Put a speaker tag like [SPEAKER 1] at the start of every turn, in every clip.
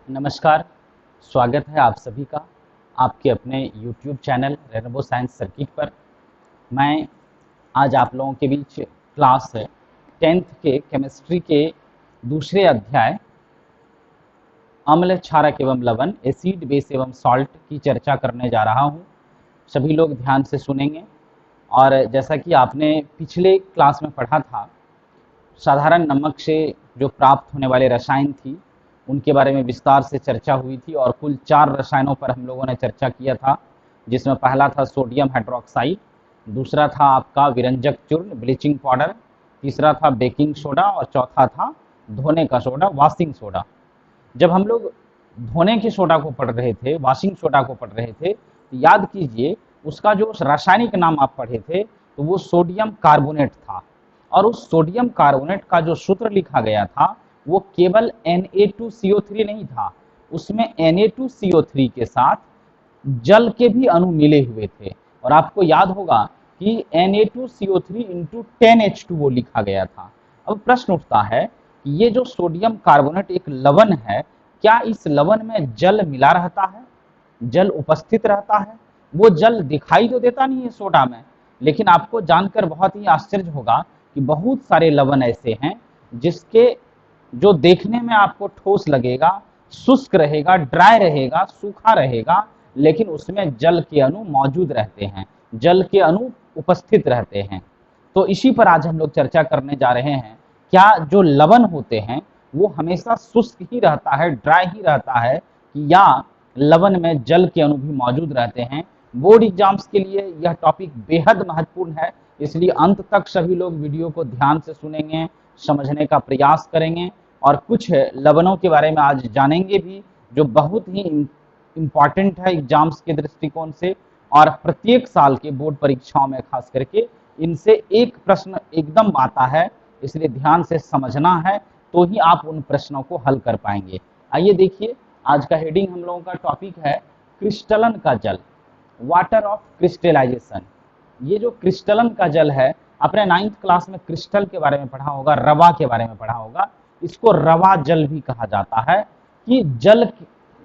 [SPEAKER 1] नमस्कार, स्वागत है आप सभी का आपके अपने YouTube channel rainbow science circuit पर। मैं आज आप लोगों के बीच क्लास 10th के केमिस्ट्री के दूसरे अध्याय अम्ल, क्षारक एवं लवण, एसिड, बेस एवं सॉल्ट की चर्चा करने जा रहा हूं। सभी लोग ध्यान से सुनेंगे। और जैसा कि आपने पिछले क्लास में पढ़ा था, साधारण नमक से जो प्राप्त होने वाले रसायन थी उनके बारे में विस्तार से चर्चा हुई थी और कुल 4 रसायनों पर हम लोगों ने चर्चा किया था, जिसमें पहला था सोडियम हाइड्रोक्साइड, दूसरा था आपका विरंजक चूर्ण ब्लीचिंग पाउडर, तीसरा था बेकिंग सोडा और चौथा था धोने का सोडा वॉशिंग सोडा। जब हम लोग धोने के सोडा को पढ़ रहे थे, वॉशिंग सोडा को पढ़ रहे थे, तो याद कीजिए उसका जो रासायनिक नाम आप पढ़े थे तो वो सोडियम कार्बोनेट था। और उस सोडियम कार्बोनेट का जो सूत्र लिखा गया था वो केवल Na2CO3 नहीं था, उसमें Na2CO3 के साथ जल के भी अणु मिले हुए थे। और आपको याद होगा कि Na2CO3 इंटू 10H2O लिखा गया था। अब प्रश्न उठता है कि ये जो सोडियम कार्बोनेट एक लवण है, क्या इस लवण में जल मिला रहता है, जल उपस्थित रहता है? वो जल दिखाई तो देता नहीं है सोडा में, लेकिन आपको जानकर बहुत ही आश्चर्य होगा कि बहुत सारे लवण ऐसे हैं जिसके जो देखने में आपको ठोस लगेगा, शुष्क रहेगा, ड्राई रहेगा, सूखा रहेगा, लेकिन उसमें जल के अणु मौजूद रहते हैं, जल के अणु उपस्थित रहते हैं। तो इसी पर आज हम लोग चर्चा करने जा रहे हैं। क्या जो लवण होते हैं वो हमेशा शुष्क ही रहता है, ड्राई ही रहता है, या लवण में जल के अणु भी मौजूद रहते हैं? बोर्ड एग्जाम्स के लिए यह टॉपिक बेहद महत्वपूर्ण है, इसलिए अंत तक सभी लोग वीडियो को ध्यान से सुनेंगे, समझने का प्रयास करेंगे और कुछ लवणों के बारे में आज जानेंगे भी जो बहुत ही इम्पॉर्टेंट है एग्जाम्स के दृष्टिकोण से। और प्रत्येक साल के बोर्ड परीक्षाओं में खास करके इनसे एक प्रश्न एकदम आता है, इसलिए ध्यान से समझना है तो ही आप उन प्रश्नों को हल कर पाएंगे। आइए देखिए, आज का हेडिंग हम लोगों का टॉपिक है क्रिस्टलन का जल, वाटर ऑफ क्रिस्टलाइजेशन। ये जो क्रिस्टलन का जल है, आपने 9th क्लास में क्रिस्टल के बारे में पढ़ा होगा, रवा के बारे में पढ़ा होगा। इसको रवा जल भी कहा जाता है कि जल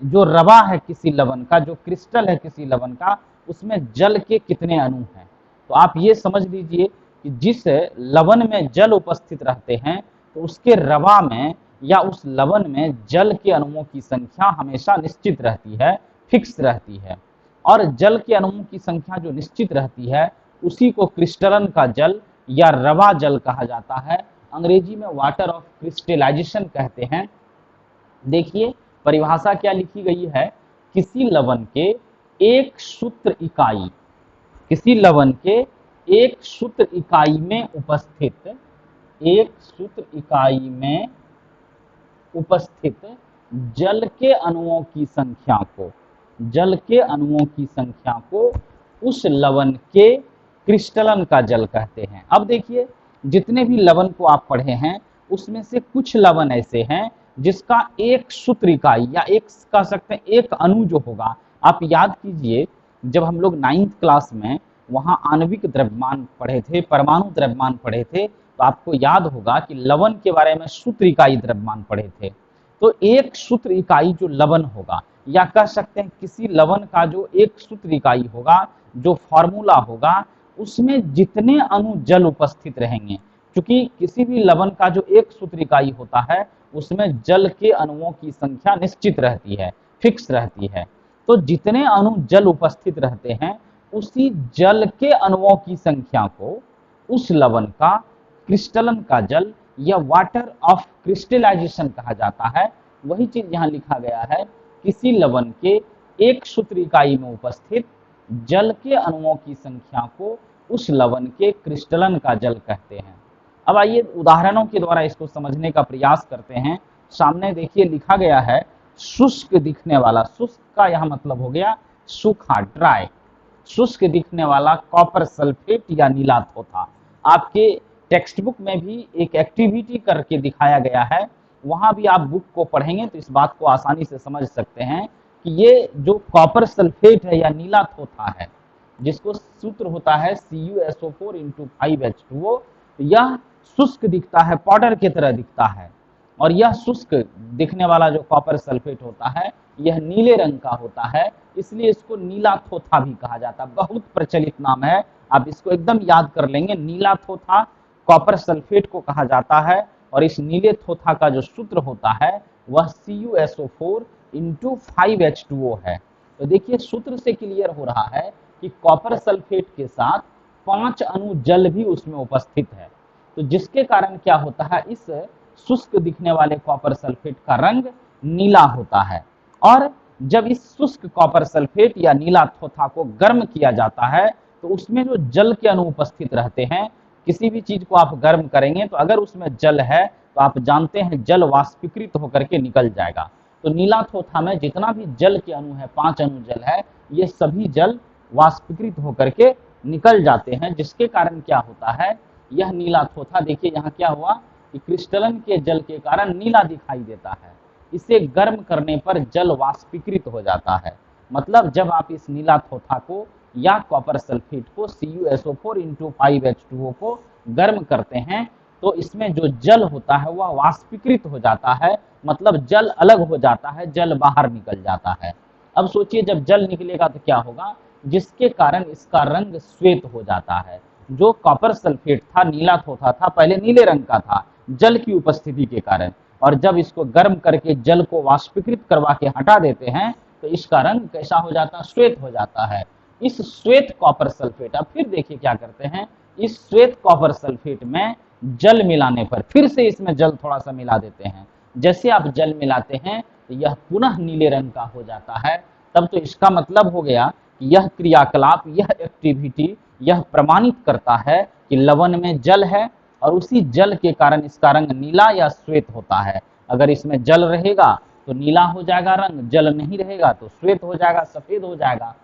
[SPEAKER 1] जो रवा है किसी लवण का, जो क्रिस्टल है किसी लवण का, उसमें जल के कितने अणु हैं। तो आप ये समझ लीजिए कि जिस लवण में जल उपस्थित रहते हैं तो उसके रवा में या उस लवण में जल के अणुओं की संख्या हमेशा निश्चित रहती है, फिक्स रहती है। और जल के अणुओं की संख्या जो निश्चित रहती है उसी को क्रिस्टलन का जल या रवा जल कहा जाता है। अंग्रेजी में वाटर ऑफ क्रिस्टलाइजेशन कहते हैं। देखिए परिभाषा क्या लिखी गई है, किसी लवण के एक सूत्र इकाई, किसी लवण के एक सूत्र इकाई में उपस्थित, एक सूत्र इकाई में उपस्थित जल के अणुओं की संख्या को, जल के अणुओं की संख्या को उस लवण के क्रिस्टलन का जल कहते हैं। अब देखिए जितने भी लवण को आप पढ़े हैं उसमें से कुछ लवण ऐसे हैं जिसका एक सूत्र इकाई या एक कह सकते हैं एक अणु जो होगा, आप याद कीजिए जब हम लोग 9th क्लास में वहां आणविक द्रव्यमान पढ़े थे, परमाणु द्रव्यमान पढ़े थे, तो आपको याद होगा कि लवण के बारे में सूत्र इकाई द्रव्यमान पढ़े थे। तो एक सूत्र इकाई जो लवण होगा, या कह सकते हैं किसी लवण का जो एक सूत्र इकाई होगा, जो फॉर्मूला होगा, उसमें जितने अणु जल उपस्थित रहेंगे, क्योंकि किसी भी लवण का जो एक सूत्र इकाई होता है उसमें जल के अणुओं की संख्या निश्चित रहती है, फिक्स रहती है। तो जितने अणु जल उपस्थित रहते हैं उसी जल के अणुओं की संख्या को उस लवण का क्रिस्टलन का जल या वाटर ऑफ क्रिस्टलाइजेशन कहा जाता है। वही चीज यहाँ लिखा गया है, किसी लवण के एक सूत्र इकाई में उपस्थित जल के अणुओं की संख्या को उस लवण के क्रिस्टलन का जल कहते हैं। अब आइए उदाहरणों के द्वारा इसको समझने का प्रयास करते हैं। सामने देखिए लिखा गया है शुष्क दिखने वाला, शुष्क का यह मतलब हो गया सूखा, ड्राई, शुष्क दिखने वाला कॉपर सल्फेट या नीला थोथा। आपके टेक्स्ट बुक में भी एक एक्टिविटी करके दिखाया गया है, वहां भी आप बुक को पढ़ेंगे तो इस बात को आसानी से समझ सकते हैं कि ये जो कॉपर सल्फेट है या नीला थोथा है, जिसको सूत्र होता है CuSO4 × 5H2O, यह शुष्क दिखता है, पाउडर की तरह दिखता है। और यह शुष्क दिखने वाला जो कॉपर सल्फेट होता है यह नीले रंग का होता है, इसलिए इसको नीला थोथा भी कहा जाता है। बहुत प्रचलित नाम है, आप इसको एकदम याद कर लेंगे। नीला थोथा कॉपर सल्फेट को कहा जाता है और इस नीले थोथा का जो सूत्र होता है वह CuSO4 इंटू 5H2O है। तो देखिए सूत्र से क्लियर हो रहा है कि कॉपर सल्फेट के साथ 5 अणु जल भी उसमें उपस्थित है, तो जिसके कारण क्या होता है, इस शुष्क दिखने वाले कॉपर सल्फेट का रंग नीला होता है। और जब इस शुष्क कॉपर सल्फेट या नीला थोथा को गर्म किया जाता है तो उसमें जो जल के अणु उपस्थित रहते हैं, किसी भी चीज को आप गर्म करेंगे तो अगर उसमें जल है तो आप जानते हैं जल वाष्पीकृत होकर के निकल जाएगा। तो नीला थोथा में जितना भी जल के अणु है, 5 अणु जल है, ये सभी जल वाष्पीकृत होकर के निकल जाते हैं, जिसके कारण क्या होता है, यह नीला थोथा देखिए यहाँ क्या हुआ कि क्रिस्टलन के जल के कारण नीला दिखाई देता है। इसे गर्म करने पर जल वाष्पीकृत हो जाता है। मतलब जब आप इस नीला थोथा को या कॉपर सल्फेट को CuSO4 इंटू 5H2O को गर्म करते हैं तो इसमें जो जल होता है वह वाष्पीकृत हो जाता है, मतलब जल अलग हो जाता है, जल बाहर निकल जाता है। अब सोचिए जब जल निकलेगा तो क्या होगा, जिसके कारण इसका रंग श्वेत हो जाता है। जो कॉपर सल्फेट था, नीला थोथा था, पहले नीले रंग का था जल की उपस्थिति के कारण, और जब इसको गर्म करके जल को वाष्पीकृत करवा के हटा देते हैं तो इसका रंग कैसा हो जाता है, श्वेत हो जाता है। इस श्वेत कॉपर सल्फेट, अब फिर देखिए क्या करते हैं, इस श्वेत कॉपर सल्फेट में जल मिलाने पर फिर से इसमें जल थोड़ा सा मिला देते हैं। जैसे आप जल मिलाते हैं तो यह पुनः नीले रंग का हो जाता है। तब तो इसका मतलब हो गया कि यह क्रियाकलाप, यह एक्टिविटी यह प्रमाणित करता है कि लवण में जल है और उसी जल के कारण इसका रंग नीला या श्वेत होता है। अगर इसमें जल रहेगा तो नीला हो जाएगा रंग, जल नहीं रहेगा तो श्वेत हो जाएगा, सफेद हो जाएगा।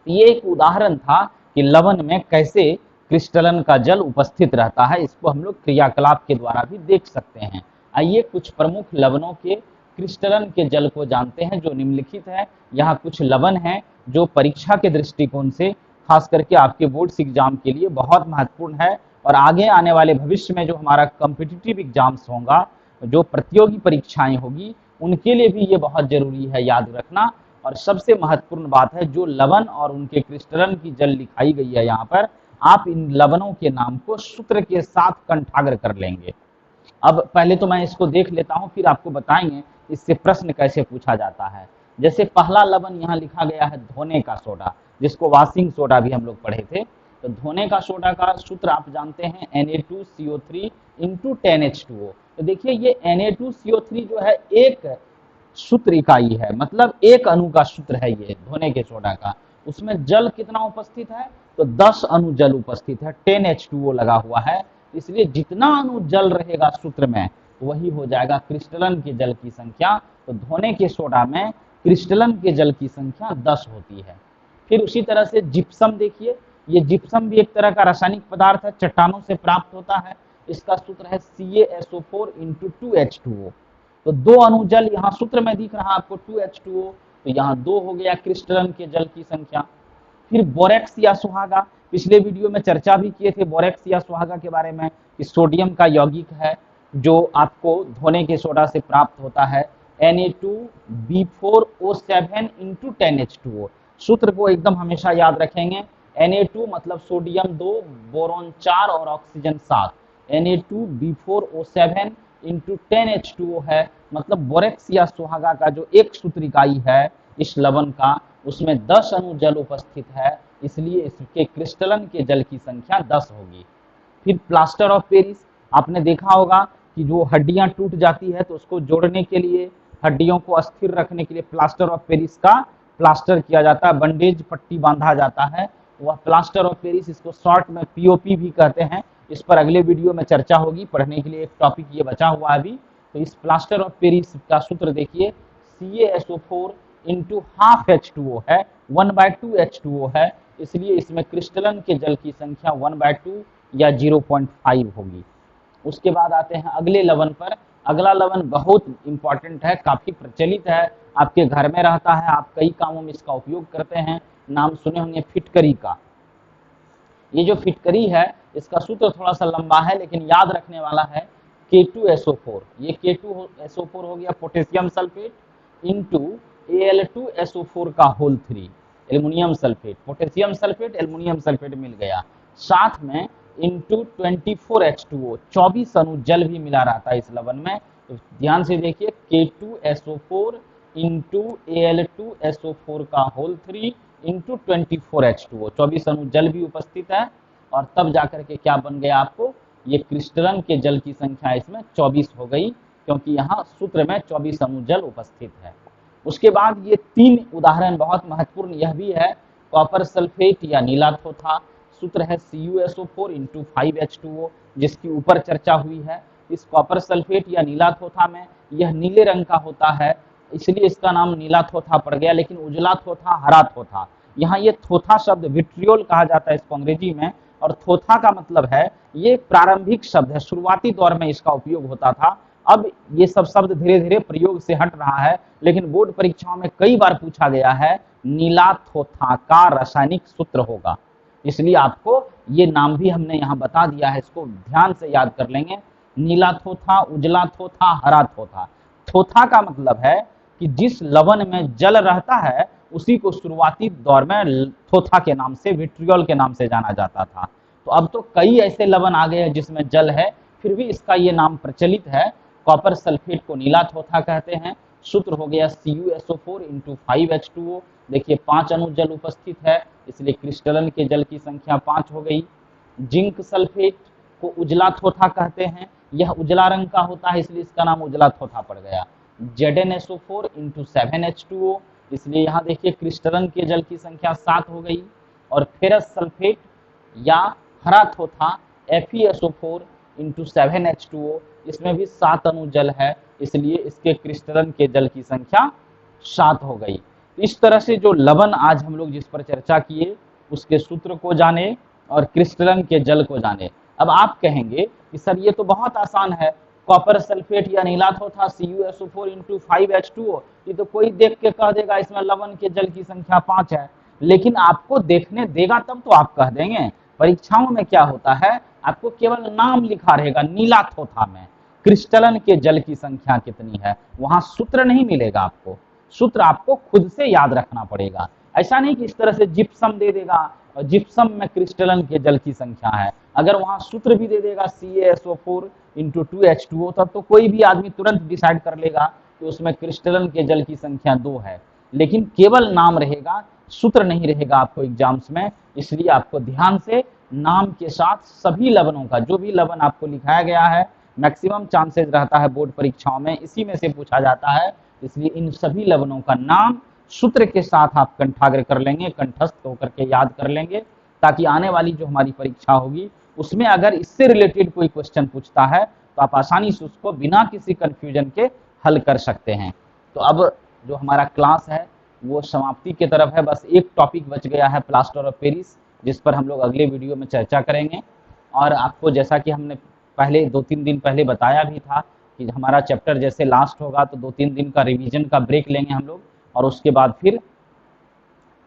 [SPEAKER 1] ये एक उदाहरण था कि लवण में कैसे क्रिस्टलन का जल उपस्थित रहता है। इसको हम लोग क्रियाकलाप के द्वारा भी देख सकते हैं। आइए कुछ प्रमुख लवणों के क्रिस्टलन के जल को जानते हैं जो निम्नलिखित है। यहाँ कुछ लवण हैं जो परीक्षा के दृष्टिकोण से खास करके आपके बोर्ड्स एग्जाम के लिए बहुत महत्वपूर्ण है, और आगे आने वाले भविष्य में जो हमारा कॉम्पिटिटिव एग्जाम्स होगा, जो प्रतियोगी परीक्षाएं होगी, उनके लिए भी ये बहुत जरूरी है याद रखना। और सबसे महत्वपूर्ण बात है, जो लवण और उनके क्रिस्टलन की जल लिखाई गई है यहाँ पर, आप इन लवणों के नाम को सूत्र के साथ कंठाग्र कर लेंगे। अब पहले तो मैं इसको देख लेता हूँ, फिर आपको बताएंगे इससे प्रश्न कैसे पूछा जाता है। जैसे पहला लवण यहाँ लिखा गया है धोने का सोडा, जिसको वॉशिंग सोडा भी हम लोग पढ़े थे। तो धोने का सोडा का सूत्र आप जानते हैं Na2CO3 इंटू 10H2O। तो देखिए ये Na2CO3 जो है एक सूत्र इकाई है, मतलब एक अणु का सूत्र है ये धोने के सोडा का। उसमें जल कितना उपस्थित है, तो 10 अणु जल उपस्थित है, 10H2O लगा हुआ है। इसलिए जितना अणु जल रहेगा सूत्र में वही हो जाएगा क्रिस्टलन के जल की संख्या। तो धोने के सोडा में क्रिस्टलन के जल की संख्या 10 होती है। फिर उसी तरह से जिप्सम देखिए, ये जिप्सम भी एक तरह का रासायनिक पदार्थ है, चट्टानों से प्राप्त होता है। इसका सूत्र है CaSO4 इंटू 2H2O। तो 2 अणु जल यहाँ सूत्र में दिख रहा है आपको 2H2O, तो यहाँ 2 हो गया क्रिस्टलन के जल की संख्या। फिर बोरेक्स या सुहागा, पिछले वीडियो में चर्चा भी किए थे बोरेक्स या सुहागा के बारे में, कि सोडियम का यौगिक है जो आपको धोने के सोडा से प्राप्त होता है, Na2B4O7 इंटू 10H2O। सूत्र को एकदम हमेशा याद रखेंगे। Na2 मतलब सोडियम 2, बोरॉन 4 और ऑक्सीजन 7। Na2B4O7 इंटू 10H2O है, मतलब बोरेक्स या सुहागा का जो एक सूत्र इकाई है इस लवण का, उसमें 10 अणु जल उपस्थित है, इसलिए इसके क्रिस्टलन के जल की संख्या 10 होगी। फिर प्लास्टर ऑफ पेरिस, आपने देखा होगा कि जो हड्डियां टूट जाती है तो उसको जोड़ने के लिए, हड्डियों को अस्थिर रखने के लिए प्लास्टर ऑफ पेरिस का प्लास्टर किया जाता है, बंडेज पट्टी बांधा जाता है, वह प्लास्टर ऑफ पेरिस, इसको शॉर्ट में POP भी कहते हैं। इस पर अगले वीडियो में चर्चा होगी, पढ़ने के लिए एक टॉपिक ये बचा हुआ है अभी। तो इस प्लास्टर ऑफ पेरिस का सूत्र देखिए CaSO4 इंटू हाफ H2O है, 1/2 H2O है, इसलिए इसमें क्रिस्टलन के जल की संख्या 1/2 या 0.5 होगी। उसके बाद आते हैं अगले लवण पर। अगला लवण बहुत इंपॉर्टेंट है, काफी प्रचलित है, आपके घर में रहता है, आप कई कामों में इसका उपयोग करते हैं। नाम सुने होंगे फिटकरी का। ये जो फिटकरी है इसका सूत्र थोड़ा सा लंबा है लेकिन याद रखने वाला है। K2SO4, ये K2SO4 हो गया पोटेशियम सल्फेट इंटू Al2SO4 का whole 3 aluminium sulphate, potassium sulphate aluminium sulphate मिल गया, साथ में इंटू 24H2O, 24 अणु जल भी मिला रहता है इस लवण में। तो ध्यान से देखिए K2SO4 इंटू Al2SO4 का होल 3 इंटू 24H2O, 24 अणु जल भी उपस्थित है। और तब जाकर के क्या बन गया आपको, ये क्रिस्टलन के जल की संख्या इसमें 24 हो गई, क्योंकि यहाँ सूत्र में 24 अणु जल उपस्थित है। उसके बाद ये 3 उदाहरण बहुत महत्वपूर्ण यह भी है, कॉपर सल्फेट या नीला थोथा, सूत्र है CuSO4 इंटू 5H2O, जिसकी ऊपर चर्चा हुई है। इस कॉपर सल्फेट या नीला थोथा में यह नीले रंग का होता है, इसलिए इसका नाम नीला थोथा पड़ गया, लेकिन उजला थोथा, हरा थोथा, यहाँ ये थोथा शब्द विट्रियोल कहा जाता है इसको अंग्रेजी में, और थोथा का मतलब है ये प्रारंभिक शब्द है, शुरुआती दौर में इसका उपयोग होता था। अब ये सब शब्द धीरे धीरे प्रयोग से हट रहा है, लेकिन बोर्ड परीक्षाओं में कई बार पूछा गया है नीला थोथा का रासायनिक सूत्र होगा, इसलिए आपको ये नाम भी हमने यहाँ बता दिया है, इसको ध्यान से याद कर लेंगे। नीला थोथा, उजला थोथा, हरा थोथा। थोथा का मतलब है कि जिस लवण में जल रहता है उसी को शुरुआती दौर में थोथा के नाम से, विट्रियोल के नाम से जाना जाता था। तो अब तो कई ऐसे लवण आ गए हैं जिसमें जल है, फिर भी इसका ये नाम प्रचलित है। कॉपर सल्फेट को नीला थोथा कहते हैं, सूत्र हो गया CuSO4 इंटू 5H2O, देखिए 5 अणु जल उपस्थित है, इसलिए क्रिस्टलन के जल की संख्या 5 हो गई। जिंक सल्फेट को उजला थोथा कहते हैं, यह उजला रंग का होता है, इसलिए इसका नाम उजला थोथा पड़ गया। ZnSO4 इंटू 7H2O, इसलिए यहाँ देखिए क्रिस्टलन के जल की संख्या 7 हो गई। और फेरस सल्फेट या हरा थोथा FeSO4 इंटू 7H2O, इसमें भी 7 अणु जल है, इसलिए इसके क्रिस्टलन के जल की संख्या 7 हो गई। इस तरह से जो लवण आज हम लोग जिस पर चर्चा किए उसके सूत्र को जाने और क्रिस्टलन के जल को जाने। अब आप कहेंगे कि सर ये तो बहुत आसान है, कॉपर सल्फेट या नीला थोथा CuSO4 इंटू 5H2O, ये तो कोई देख के कह देगा इसमें लवण के जल की संख्या 5 है, लेकिन आपको देखने देगा तब तो आप कह देंगे। परीक्षाओं में क्या होता है, आपको केवल नाम लिखा रहेगा नीला थोथा में, क्रिस्टलन के जल की संख्या कितनी है, वहां सूत्र नहीं मिलेगा आपको, सूत्र आपको खुद से याद रखना पड़ेगा। ऐसा नहीं कि इस तरह से जिप्सम दे देगा और जिप्सम में क्रिस्टलन के जल की संख्या है, अगर वहां सूत्र भी दे देगा CaSO4 इंटू 2H2O, तब तो कोई भी आदमी तुरंत डिसाइड कर लेगा कि उसमें क्रिस्टलन के जल की संख्या 2 है, लेकिन केवल नाम रहेगा, सूत्र नहीं रहेगा आपको एग्जाम्स में। इसलिए आपको ध्यान से नाम के साथ सभी लवणों का, जो भी लवण आपको लिखाया गया है, मैक्सिमम चांसेस रहता है बोर्ड परीक्षाओं में इसी में से पूछा जाता है, इसलिए इन सभी लवणों का नाम सूत्र के साथ आप कंठाग्र कर लेंगे, कंठस्थ होकर के याद कर लेंगे, ताकि आने वाली जो हमारी परीक्षा होगी उसमें अगर इससे रिलेटेड कोई क्वेश्चन पूछता है तो आप आसानी से उसको बिना किसी कंफ्यूजन के हल कर सकते हैं। तो अब जो हमारा क्लास है वो समाप्ति की तरफ है, बस एक टॉपिक बच गया है प्लास्टर ऑफ पेरिस, जिस पर हम लोग अगले वीडियो में चर्चा करेंगे। और आपको जैसा कि हमने पहले 2-3 दिन पहले बताया भी था कि हमारा चैप्टर जैसे लास्ट होगा तो 2-3 दिन का रिवीजन का ब्रेक लेंगे हम लोग, और उसके बाद फिर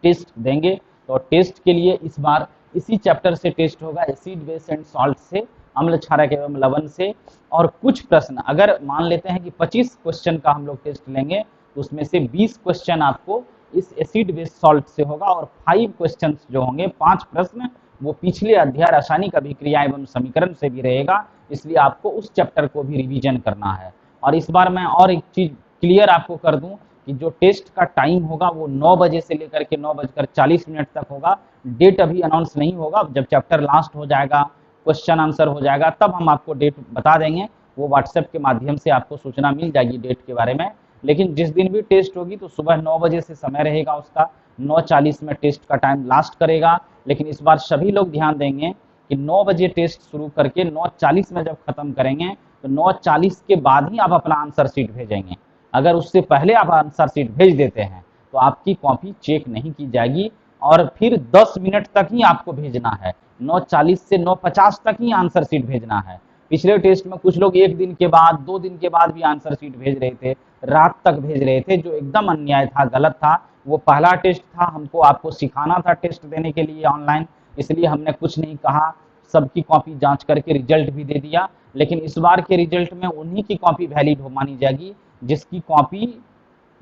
[SPEAKER 1] टेस्ट देंगे। तो टेस्ट के लिए इस बार इसी चैप्टर से टेस्ट होगा, एसिड बेस एंड सॉल्ट से, अम्ल क्षारक एवं लवण से। और कुछ प्रश्न, अगर मान लेते हैं कि 25 क्वेश्चन का हम लोग टेस्ट लेंगे तो उसमें से 20 क्वेश्चन आपको इस एसिड बेस सॉल्ट से होगा, और 5 क्वेश्चन जो होंगे, 5 प्रश्न, वो पिछले अध्याय रासायनिक अभिक्रिया एवं समीकरण से भी रहेगा, इसलिए आपको उस चैप्टर को भी रिवीजन करना है। और इस बार मैं और एक चीज क्लियर आपको कर दूं कि जो टेस्ट का टाइम होगा वो 9 बजे से लेकर के 9:40 तक होगा। डेट अभी अनाउंस नहीं होगा, जब चैप्टर लास्ट हो जाएगा, क्वेश्चन आंसर हो जाएगा, तब हम आपको डेट बता देंगे, वो व्हाट्सएप के माध्यम से आपको सूचना मिल जाएगी डेट के बारे में। लेकिन जिस दिन भी टेस्ट होगी तो सुबह 9 बजे से समय रहेगा उसका, 9:40 में टेस्ट का टाइम लास्ट करेगा। लेकिन इस बार सभी लोग ध्यान देंगे कि 9 बजे टेस्ट शुरू करके 9:40 में जब खत्म करेंगे तो 9:40 के बाद ही आप अपना आंसर शीट भेजेंगे। अगर उससे पहले आप आंसर शीट भेज देते हैं तो आपकी कॉपी चेक नहीं की जाएगी, और फिर 10 मिनट तक ही आपको भेजना है, 9:40 से 9:50 तक ही आंसर शीट भेजना है। पिछले टेस्ट में कुछ लोग 1 दिन के बाद, 2 दिन के बाद भी आंसर शीट भेज रहे थे, रात तक भेज रहे थे, जो एकदम अन्याय था, गलत था। वो पहला टेस्ट था, हमको आपको सिखाना था टेस्ट देने के लिए ऑनलाइन, इसलिए हमने कुछ नहीं कहा, सबकी कॉपी जांच करके रिजल्ट भी दे दिया, लेकिन इस बार के रिजल्ट में उन्हीं की कॉपी वैलिड हो मानी जाएगी जिसकी कॉपी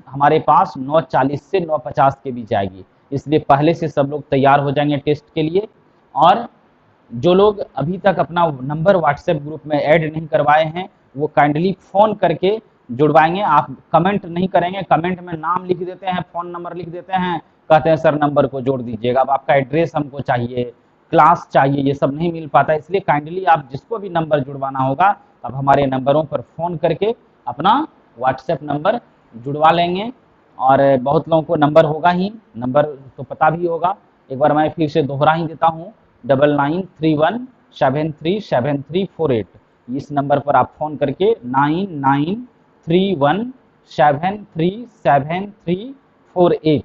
[SPEAKER 1] हमारे पास 9:40 से 9:50 के बीच आएगी। इसलिए पहले से सब लोग तैयार हो जाएंगे टेस्ट के लिए। और जो लोग अभी तक अपना नंबर व्हाट्सएप ग्रुप में ऐड नहीं करवाए हैं वो काइंडली फ़ोन करके जुड़वाएंगे। आप कमेंट नहीं करेंगे, कमेंट में नाम लिख देते हैं, फ़ोन नंबर लिख देते हैं, कहते हैं सर नंबर को जोड़ दीजिएगा। अब आपका एड्रेस हमको चाहिए, क्लास चाहिए, ये सब नहीं मिल पाता। इसलिए काइंडली आप जिसको भी नंबर जुड़वाना होगा अब हमारे नंबरों पर फ़ोन करके अपना व्हाट्सएप नंबर जुड़वा लेंगे। और बहुत लोगों को नंबर होगा ही, नंबर तो पता भी होगा। एक बार मैं फिर से दोहरा ही देता हूँ, 9931737348। इस नंबर पर आप फ़ोन करके 9931737348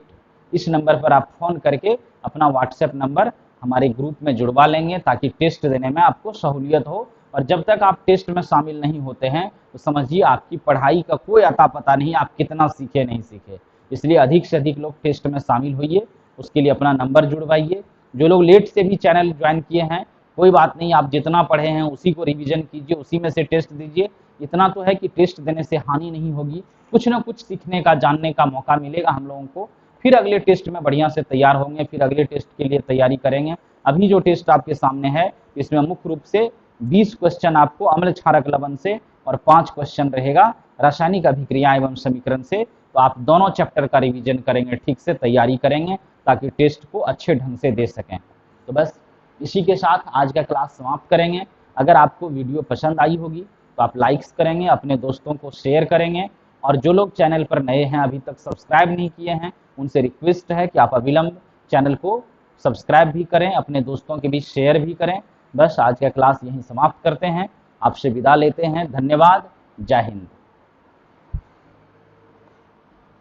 [SPEAKER 1] इस नंबर पर आप फ़ोन करके अपना व्हाट्सएप नंबर हमारे ग्रुप में जुड़वा लेंगे ताकि टेस्ट देने में आपको सहूलियत हो। और जब तक आप टेस्ट में शामिल नहीं होते हैं तो समझिए आपकी पढ़ाई का कोई अता पता नहीं, आप कितना सीखे नहीं सीखे। इसलिए अधिक से अधिक लोग टेस्ट में शामिल होइए, उसके लिए अपना नंबर जुड़वाइए। जो लोग लेट से भी चैनल ज्वाइन किए हैं कोई बात नहीं, आप जितना पढ़े हैं उसी को रिवीजन कीजिए, उसी में से टेस्ट दीजिए। इतना तो है कि टेस्ट देने से हानि नहीं होगी, कुछ ना कुछ सीखने का, जानने का मौका मिलेगा हम लोगों को। फिर अगले टेस्ट में बढ़िया से तैयार होंगे, फिर अगले टेस्ट के लिए तैयारी करेंगे। अभी जो टेस्ट आपके सामने है इसमें मुख्य रूप से 20 क्वेश्चन आपको अम्ल क्षारक लवण से और 5 क्वेश्चन रहेगा रासायनिक अभिक्रिया एवं समीकरण से। तो आप दोनों चैप्टर का रिवीजन करेंगे, ठीक से तैयारी करेंगे ताकि टेस्ट को अच्छे ढंग से दे सकें। तो बस इसी के साथ आज का क्लास समाप्त करेंगे। अगर आपको वीडियो पसंद आई होगी तो आप लाइक्स करेंगे, अपने दोस्तों को शेयर करेंगे। और जो लोग चैनल पर नए हैं, अभी तक सब्सक्राइब नहीं किए हैं, उनसे रिक्वेस्ट है कि आप अविलंब चैनल को सब्सक्राइब भी करें, अपने दोस्तों के बीच शेयर भी करें। बस आज का क्लास यहीं समाप्त करते हैं, आपसे विदा लेते हैं। धन्यवाद, जय हिंद।